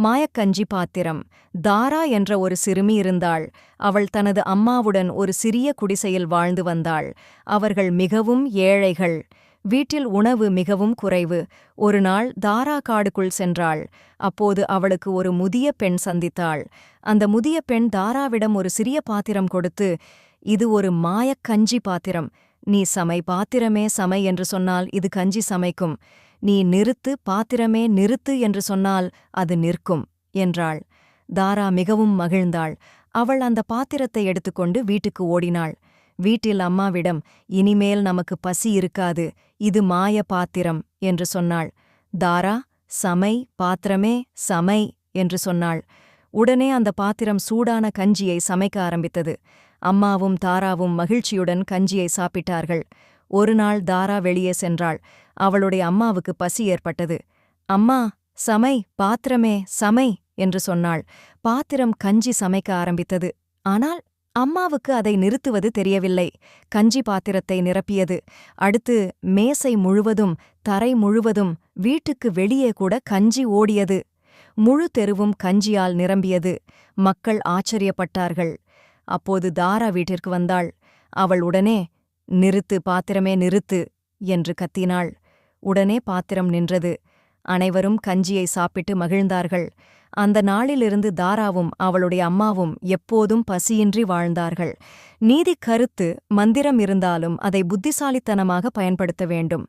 மாயக்கஞ்சி பாத்திரம். தாரா என்ற ஒரு சிறுமி இருந்தாள். அவள் தனது அம்மாவுடன் ஒரு சிறிய குடிசையில் வாழ்ந்து வந்தாள். அவர்கள் மிகவும் ஏழைகள். வீட்டில் உணவு மிகவும் குறைவு. ஒருநாள் தாரா காடுக்குள் சென்றாள். அப்போது அவளுக்கு ஒரு முதிய பெண் சந்தித்தாள். அந்த முதிய பெண் தாராவிடம் ஒரு சிறிய பாத்திரம் கொடுத்து, "இது ஒரு மாயக்கஞ்சி பாத்திரம். நீ சமை, பாத்திரமே சமை என்று சொன்னால் இது கஞ்சி சமைக்கும். நீ நிறுத்து, பாத்திரமே நிறுத்து என்று சொன்னால் அது நிற்கும்" என்றாள். தாரா மிகவும் மகிழ்ந்தாள். அவள் அந்த பாத்திரத்தை எடுத்துக்கொண்டு வீட்டுக்கு ஓடினாள். வீட்டில் அம்மாவிடம், "இனிமேல் நமக்கு பசி இருக்காது. இது மாய பாத்திரம்" என்று சொன்னாள். தாரா, "சமை, பாத்திரமே சமை" என்று சொன்னாள். உடனே அந்த பாத்திரம் சூடான கஞ்சியை சமைக்க ஆரம்பித்தது. அம்மாவும் தாராவும் மகிழ்ச்சியுடன் கஞ்சியை சாப்பிட்டார்கள். ஒருநாள் தாரா வெளியே சென்றாள். அவளுடைய அம்மாவுக்கு பசி ஏற்பட்டது. "அம்மா, சமை, பாத்திரமே சமை" என்று சொன்னாள். பாத்திரம் கஞ்சி சமைக்க ஆரம்பித்தது. ஆனால் அம்மாவுக்கு அதை நிறுத்துவது தெரியவில்லை. கஞ்சி பாத்திரத்தை நிரப்பியது. அடுத்து மேசை முழுவதும், தரை முழுவதும், வீட்டுக்கு வெளியே கூட கஞ்சி ஓடியது. முழு தெருவும் கஞ்சியால் நிரம்பியது. மக்கள் ஆச்சரியப்பட்டார்கள். அப்போது தாரா வீட்டிற்கு வந்தாள். அவள் உடனே, "நிறுத்து, பாத்திரமே நிறுத்து" என்று கத்தினாள். உடனே பாத்திரம் நின்றது. அனைவரும் கஞ்சியை சாப்பிட்டு மகிழ்ந்தார்கள். அந்த நாளிலிருந்து தாராவும் அவளுடைய அம்மாவும் எப்போதும் பசியின்றி வாழ்ந்தார்கள். நீதிக் கருத்து: மந்திரம் இருந்தாலும் அதை புத்திசாலித்தனமாக பயன்படுத்த வேண்டும்.